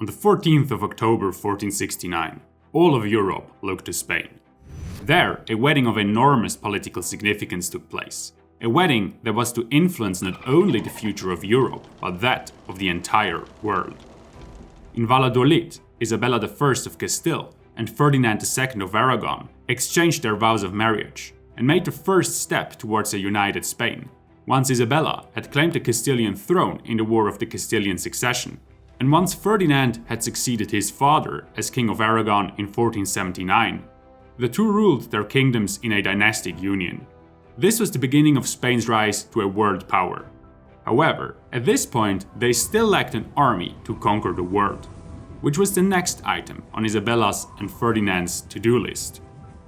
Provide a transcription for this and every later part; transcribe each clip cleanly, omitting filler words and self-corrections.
On the 14th of October 1469, all of Europe looked to Spain. There, a wedding of enormous political significance took place. A wedding that was to influence not only the future of Europe, but that of the entire world. In Valladolid, Isabella I of Castile and Ferdinand II of Aragon exchanged their vows of marriage and made the first step towards a united Spain, once Isabella had claimed the Castilian throne in the War of the Castilian Succession, and once Ferdinand had succeeded his father as King of Aragon in 1479. The two ruled their kingdoms in a dynastic union. This was the beginning of Spain's rise to a world power. However, at this point, they still lacked an army to conquer the world, which was the next item on Isabella's and Ferdinand's to-do list.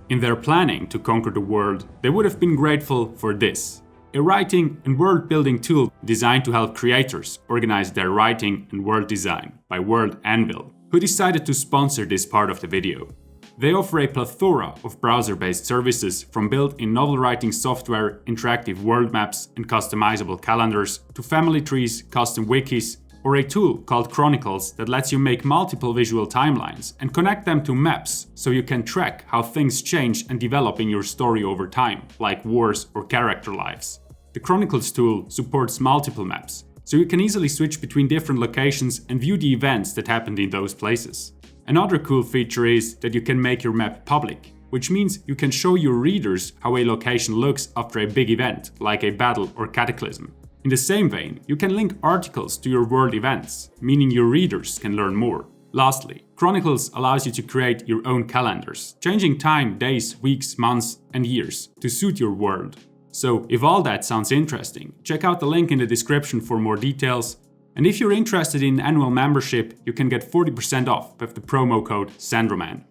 In their planning to conquer the world, they would have been grateful for this: a writing and world-building tool designed to help creators organize their writing and world design by World Anvil, who decided to sponsor this part of the video. They offer a plethora of browser-based services, from built-in novel-writing software, interactive world maps, and customizable calendars, to family trees, custom wikis, or a tool called Chronicles that lets you make multiple visual timelines and connect them to maps so you can track how things change and develop in your story over time, like wars or character lives. The Chronicles tool supports multiple maps, so you can easily switch between different locations and view the events that happened in those places. Another cool feature is that you can make your map public, which means you can show your readers how a location looks after a big event, like a battle or cataclysm. In the same vein, you can link articles to your world events, meaning your readers can learn more. Lastly, Chronicles allows you to create your own calendars, changing time, days, weeks, months, and years to suit your world. So if all that sounds interesting, check out the link in the description for more details. And if you're interested in annual membership, you can get 40% off with the promo code SandRhoman.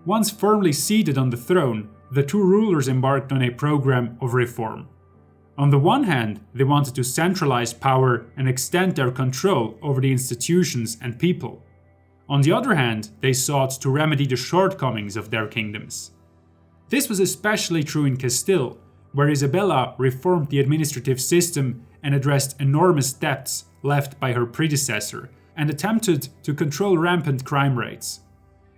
Once firmly seated on the throne, the two rulers embarked on a program of reform. On the one hand, they wanted to centralize power and extend their control over the institutions and people. On the other hand, they sought to remedy the shortcomings of their kingdoms. This was especially true in Castile, where Isabella reformed the administrative system and addressed enormous debts left by her predecessor, and attempted to control rampant crime rates.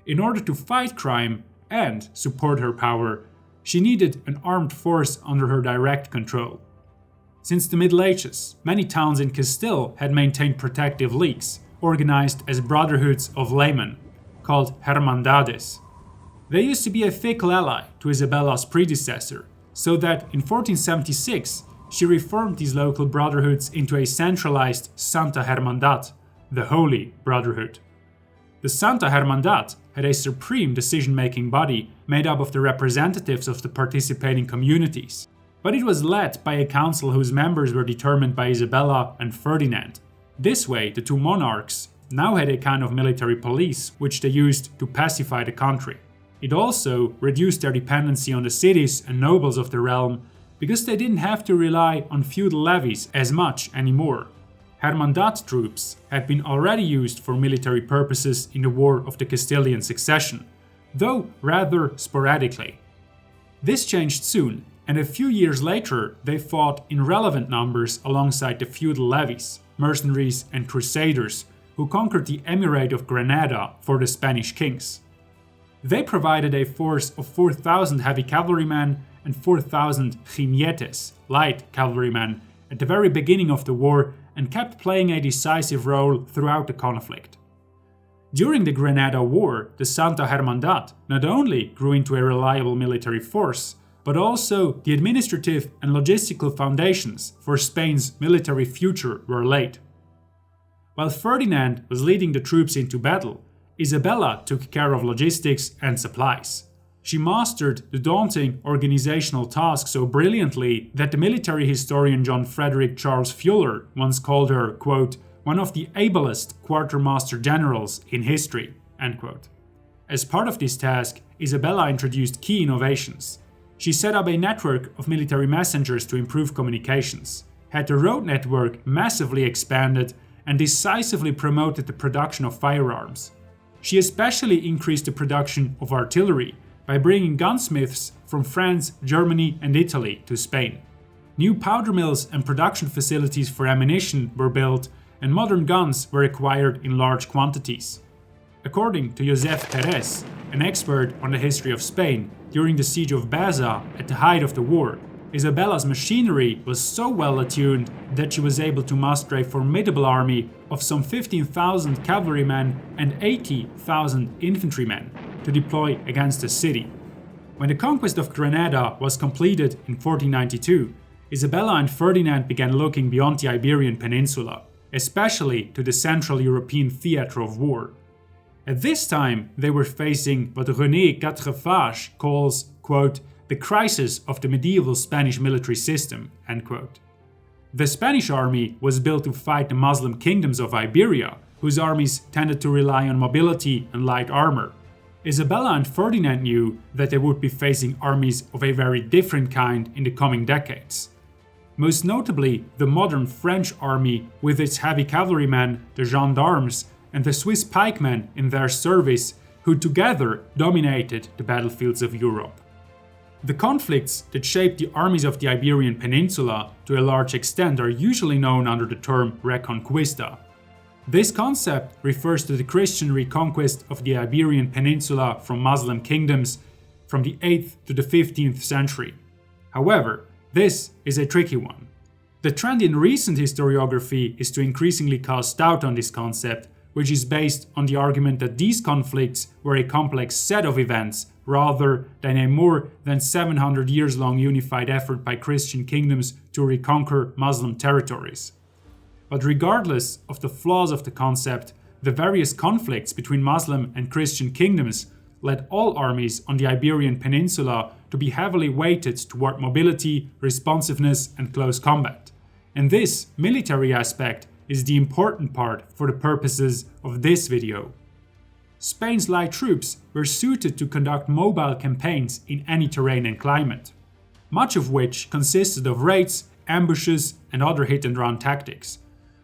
In order to fight crime and support her power, she needed an armed force under her direct control. Since the Middle Ages, many towns in Castile had maintained protective leagues, organized as brotherhoods of laymen, called hermandades. They used to be a fickle ally to Isabella's predecessor, so that in 1476 she reformed these local brotherhoods into a centralized Santa Hermandad, the Holy Brotherhood. The Santa Hermandad had a supreme decision-making body made up of the representatives of the participating communities, but it was led by a council whose members were determined by Isabella and Ferdinand. This way, the two monarchs now had a kind of military police which they used to pacify the country. It also reduced their dependency on the cities and nobles of the realm, because they didn't have to rely on feudal levies as much anymore. Hermandad troops had been already used for military purposes in the War of the Castilian Succession, though rather sporadically. This changed soon, and a few years later they fought in relevant numbers alongside the feudal levies, mercenaries and crusaders who conquered the Emirate of Granada for the Spanish kings. They provided a force of 4,000 heavy cavalrymen and 4,000 jinetes, light cavalrymen, at the very beginning of the war, and kept playing a decisive role throughout the conflict. During the Granada War, the Santa Hermandad not only grew into a reliable military force, but also the administrative and logistical foundations for Spain's military future were laid. While Ferdinand was leading the troops into battle, Isabella took care of logistics and supplies. She mastered the daunting organizational task so brilliantly that the military historian John Frederick Charles Fuller once called her, quote, one of the ablest quartermaster generals in history, end quote. As part of this task, Isabella introduced key innovations. She set up a network of military messengers to improve communications, had the road network massively expanded, and decisively promoted the production of firearms. She especially increased the production of artillery by bringing gunsmiths from France, Germany, and Italy to Spain. New powder mills and production facilities for ammunition were built, and modern guns were acquired in large quantities. According to Josep Perez, an expert on the history of Spain, during the siege of Baza at the height of the war, Isabella's machinery was so well attuned that she was able to muster a formidable army of some 15,000 cavalrymen and 80,000 infantrymen to deploy against the city. When the conquest of Granada was completed in 1492, Isabella and Ferdinand began looking beyond the Iberian Peninsula, especially to the Central European theatre of war. At this time, they were facing what René Quatrefages calls, quote, the crisis of the medieval Spanish military system, end quote. The Spanish army was built to fight the Muslim kingdoms of Iberia, whose armies tended to rely on mobility and light armor. Isabella and Ferdinand knew that they would be facing armies of a very different kind in the coming decades. Most notably, the modern French army with its heavy cavalrymen, the gendarmes, and the Swiss pikemen in their service, who together dominated the battlefields of Europe. The conflicts that shaped the armies of the Iberian Peninsula to a large extent are usually known under the term Reconquista. This concept refers to the Christian reconquest of the Iberian Peninsula from Muslim kingdoms from the 8th to the 15th century. However, this is a tricky one. The trend in recent historiography is to increasingly cast doubt on this concept, which is based on the argument that these conflicts were a complex set of events rather than a more than 700 years long unified effort by Christian kingdoms to reconquer Muslim territories. But regardless of the flaws of the concept, the various conflicts between Muslim and Christian kingdoms led all armies on the Iberian Peninsula to be heavily weighted toward mobility, responsiveness, and close combat. And this military aspect is the important part for the purposes of this video. Spain's light troops were suited to conduct mobile campaigns in any terrain and climate, much of which consisted of raids, ambushes, and other hit-and-run tactics.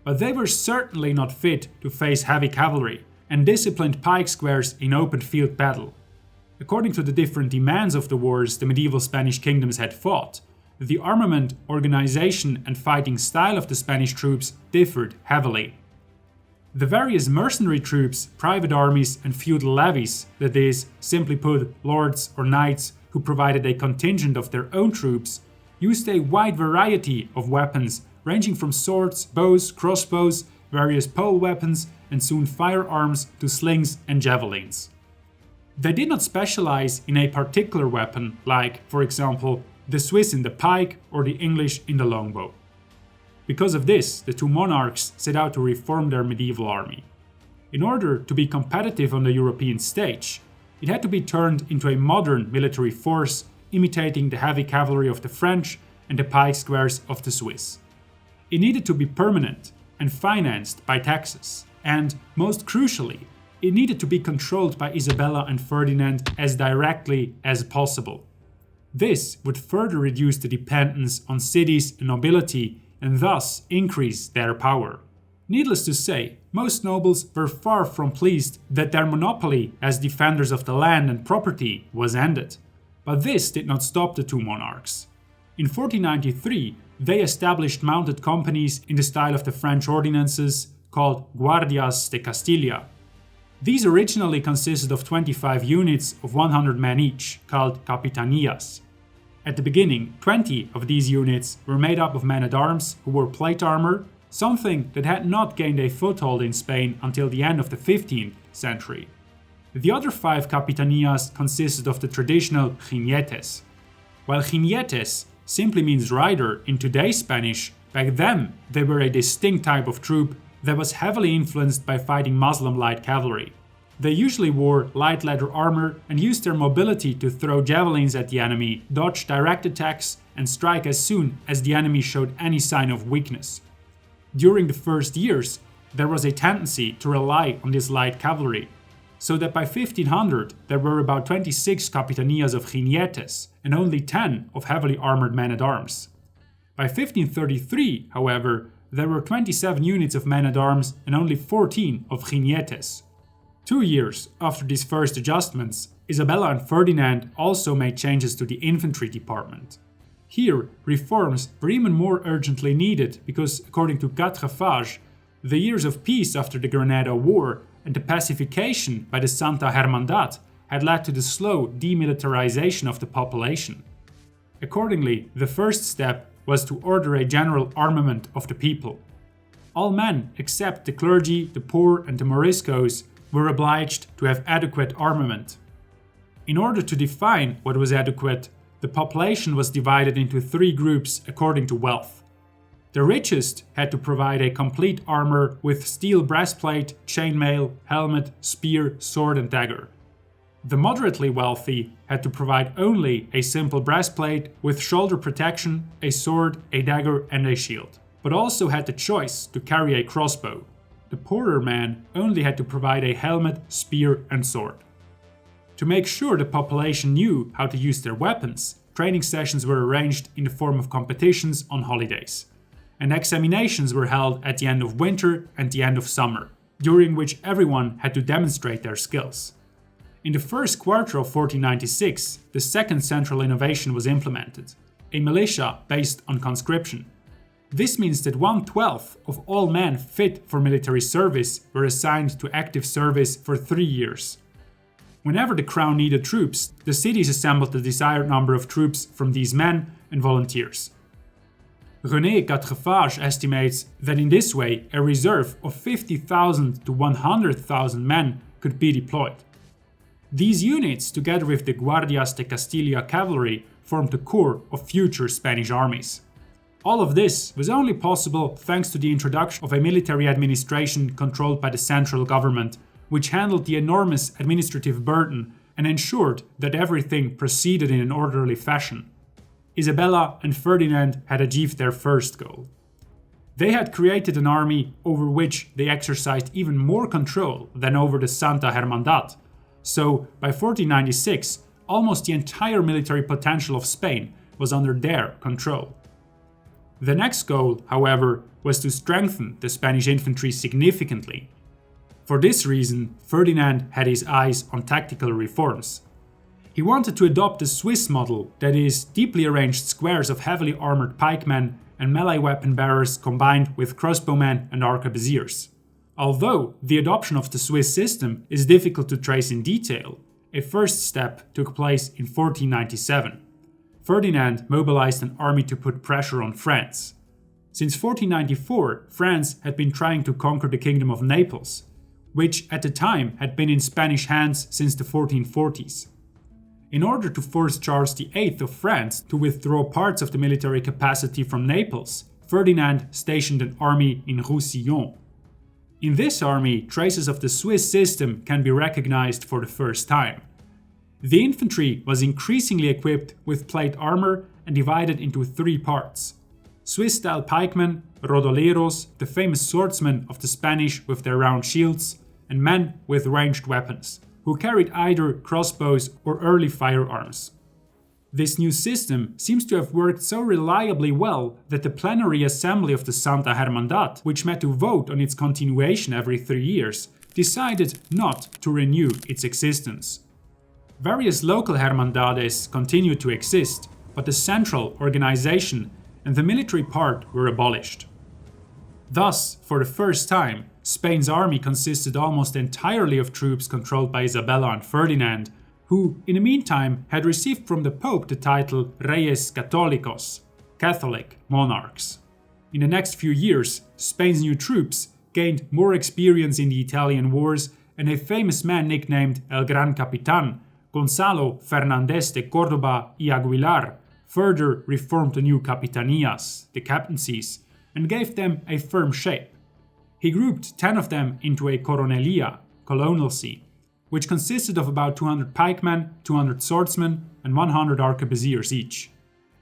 But they were certainly not fit to face heavy cavalry and disciplined pike squares in open field battle. According to the different demands of the wars the medieval Spanish kingdoms had fought, the armament, organization, and fighting style of the Spanish troops differed heavily. The various mercenary troops, private armies, and feudal levies, that is, simply put, lords or knights who provided a contingent of their own troops, used a wide variety of weapons ranging from swords, bows, crossbows, various pole weapons, and soon firearms to slings and javelins. They did not specialize in a particular weapon, like, for example, the Swiss in the pike or the English in the longbow. Because of this, the two monarchs set out to reform their medieval army. In order to be competitive on the European stage, it had to be turned into a modern military force, imitating the heavy cavalry of the French and the pike squares of the Swiss. It needed to be permanent and financed by taxes, and, most crucially, it needed to be controlled by Isabella and Ferdinand as directly as possible. This would further reduce the dependence on cities and nobility and thus increase their power. Needless to say, most nobles were far from pleased that their monopoly as defenders of the land and property was ended. But this did not stop the two monarchs. In 1493, they established mounted companies in the style of the French ordinances called Guardias de Castilla. These originally consisted of 25 units of 100 men each, called capitanías. At the beginning, 20 of these units were made up of men-at-arms who wore plate armor, something that had not gained a foothold in Spain until the end of the 15th century. The other 5 capitanías consisted of the traditional jinetes. While jinetes simply means rider in today's Spanish, back then they were a distinct type of troop that was heavily influenced by fighting Muslim light cavalry. They usually wore light leather armor and used their mobility to throw javelins at the enemy, dodge direct attacks, and strike as soon as the enemy showed any sign of weakness. During the first years, there was a tendency to rely on this light cavalry, so that by 1500 there were about 26 capitanías of jinetes and only 10 of heavily armored men-at-arms. By 1533, however, there were 27 units of men-at-arms and only 14 of jinetes. 2 years after these first adjustments, Isabella and Ferdinand also made changes to the infantry department. Here, reforms were even more urgently needed because, according to Quatrefages, the years of peace after the Granada War and the pacification by the Santa Hermandad had led to the slow demilitarization of the population. Accordingly, the first step was to order a general armament of the people. All men, except the clergy, the poor, and the Moriscos, were obliged to have adequate armament. In order to define what was adequate, the population was divided into three groups according to wealth. The richest had to provide a complete armor with steel breastplate, chainmail, helmet, spear, sword, and dagger. The moderately wealthy had to provide only a simple breastplate with shoulder protection, a sword, a dagger, and a shield, but also had the choice to carry a crossbow. The poorer man only had to provide a helmet, spear, and sword. To make sure the population knew how to use their weapons, training sessions were arranged in the form of competitions on holidays, and examinations were held at the end of winter and the end of summer, during which everyone had to demonstrate their skills. In the first quarter of 1496, the second central innovation was implemented, a militia based on conscription. This means that 1/12 of all men fit for military service were assigned to active service for 3 years. Whenever the crown needed troops, the cities assembled the desired number of troops from these men and volunteers. René Quatrefages estimates that in this way a reserve of 50,000 to 100,000 men could be deployed. These units, together with the Guardias de Castilla cavalry, formed the core of future Spanish armies. All of this was only possible thanks to the introduction of a military administration controlled by the central government, which handled the enormous administrative burden and ensured that everything proceeded in an orderly fashion. Isabella and Ferdinand had achieved their first goal. They had created an army over which they exercised even more control than over the Santa Hermandad. So, by 1496, almost the entire military potential of Spain was under their control. The next goal, however, was to strengthen the Spanish infantry significantly. For this reason, Ferdinand had his eyes on tactical reforms. He wanted to adopt the Swiss model, that is, deeply arranged squares of heavily armored pikemen and melee weapon bearers combined with crossbowmen and arquebusiers. Although the adoption of the Swiss system is difficult to trace in detail, a first step took place in 1497. Ferdinand mobilized an army to put pressure on France. Since 1494, France had been trying to conquer the Kingdom of Naples, which at the time had been in Spanish hands since the 1440s. In order to force Charles VIII of France to withdraw parts of the military capacity from Naples, Ferdinand stationed an army in Roussillon. In this army, traces of the Swiss system can be recognized for the first time. The infantry was increasingly equipped with plate armor and divided into three parts: Swiss-style pikemen, rodoleros, the famous swordsmen of the Spanish with their round shields, and men with ranged weapons, who carried either crossbows or early firearms. This new system seems to have worked so reliably well that the plenary assembly of the Santa Hermandad, which met to vote on its continuation every 3 years, decided not to renew its existence. Various local hermandades continued to exist, but the central organization and the military part were abolished. Thus, for the first time, Spain's army consisted almost entirely of troops controlled by Isabella and Ferdinand, who, in the meantime, had received from the Pope the title Reyes Católicos, Catholic monarchs. In the next few years, Spain's new troops gained more experience in the Italian wars, and a famous man nicknamed El Gran Capitán, Gonzalo Fernández de Córdoba y Aguilar, further reformed the new capitanías, the captaincies, and gave them a firm shape. He grouped 10 of them into a coronelia, colonelcy, which consisted of about 200 pikemen, 200 swordsmen, and 100 arquebusiers each.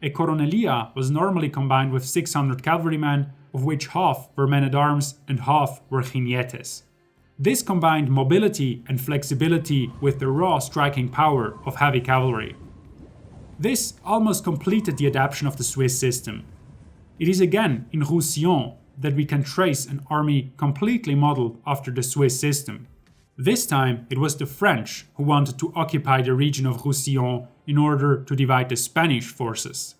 A coronelia was normally combined with 600 cavalrymen, of which half were men-at-arms and half were jinetes. This combined mobility and flexibility with the raw striking power of heavy cavalry. This almost completed the adaptation of the Swiss system. It is again in Roussillon that we can trace an army completely modeled after the Swiss system. This time it was the French who wanted to occupy the region of Roussillon in order to divide the Spanish forces.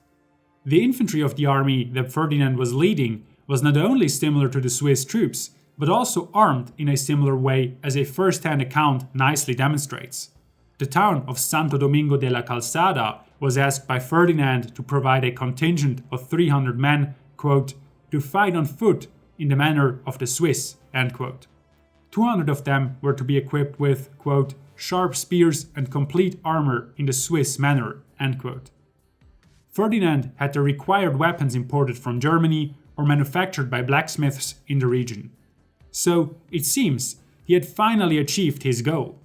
The infantry of the army that Ferdinand was leading was not only similar to the Swiss troops, but also armed in a similar way as a first-hand account nicely demonstrates. The town of Santo Domingo de la Calzada was asked by Ferdinand to provide a contingent of 300 men, quote, to fight on foot in the manner of the Swiss, end quote. 200 of them were to be equipped with, quote, sharp spears and complete armor in the Swiss manner, end quote. Ferdinand had the required weapons imported from Germany or manufactured by blacksmiths in the region. So, it seems, he had finally achieved his goal.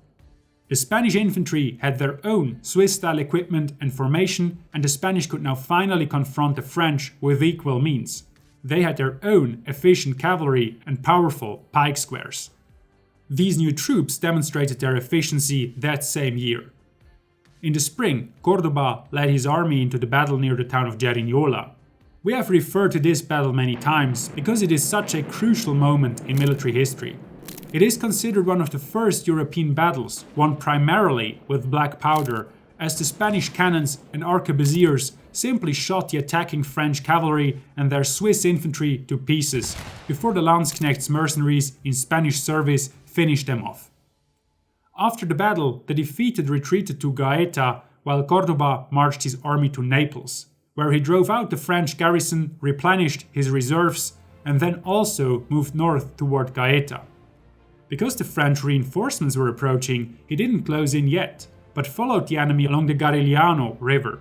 The Spanish infantry had their own Swiss-style equipment and formation, and the Spanish could now finally confront the French with equal means. They had their own efficient cavalry and powerful pike squares. These new troops demonstrated their efficiency that same year. In the spring, Cordoba led his army into the battle near the town of Cerignola. We have referred to this battle many times because it is such a crucial moment in military history. It is considered one of the first European battles won primarily with black powder, as the Spanish cannons and arquebusiers simply shot the attacking French cavalry and their Swiss infantry to pieces before the Landsknecht's mercenaries in Spanish service finished them off. After the battle, the defeated retreated to Gaeta, while Cordoba marched his army to Naples, where he drove out the French garrison, replenished his reserves, and then also moved north toward Gaeta. Because the French reinforcements were approaching, he didn't close in yet, but followed the enemy along the Garigliano River.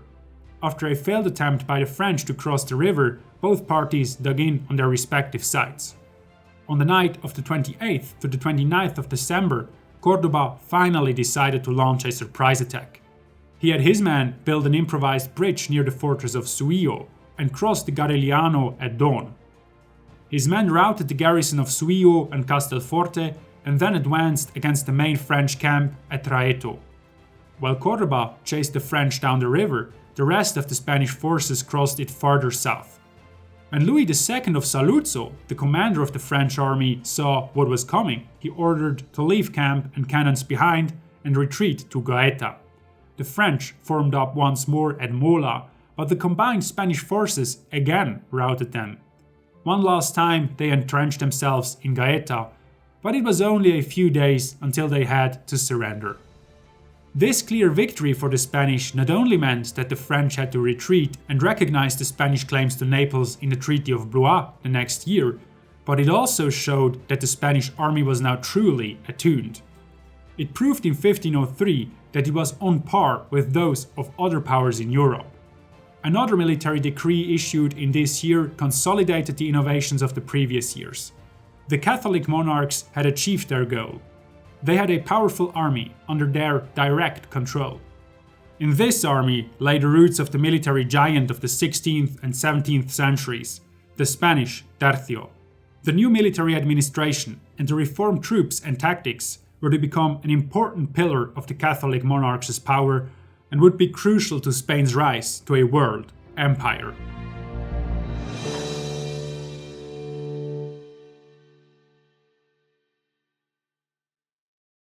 After a failed attempt by the French to cross the river, both parties dug in on their respective sides. On the night of the 28th to the 29th of December, Cordoba finally decided to launch a surprise attack. He had his men build an improvised bridge near the fortress of Suillo and cross the Garigliano at dawn. His men routed the garrison of Suillo and Castelforte and then advanced against the main French camp at Traeto. While Cordoba chased the French down the river, the rest of the Spanish forces crossed it farther south. When Louis II of Saluzzo, the commander of the French army, saw what was coming, he ordered to leave camp and cannons behind and retreat to Gaeta. The French formed up once more at Mola, but the combined Spanish forces again routed them. One last time they entrenched themselves in Gaeta, but it was only a few days until they had to surrender. This clear victory for the Spanish not only meant that the French had to retreat and recognize the Spanish claims to Naples in the Treaty of Blois the next year, but it also showed that the Spanish army was now truly attuned. It proved in 1503 that it was on par with those of other powers in Europe. Another military decree issued in this year consolidated the innovations of the previous years. The Catholic monarchs had achieved their goal. They had a powerful army under their direct control. In this army lay the roots of the military giant of the 16th and 17th centuries, the Spanish Tercio. The new military administration and the reformed troops and tactics were to become an important pillar of the Catholic monarchs' power and would be crucial to Spain's rise to a world empire.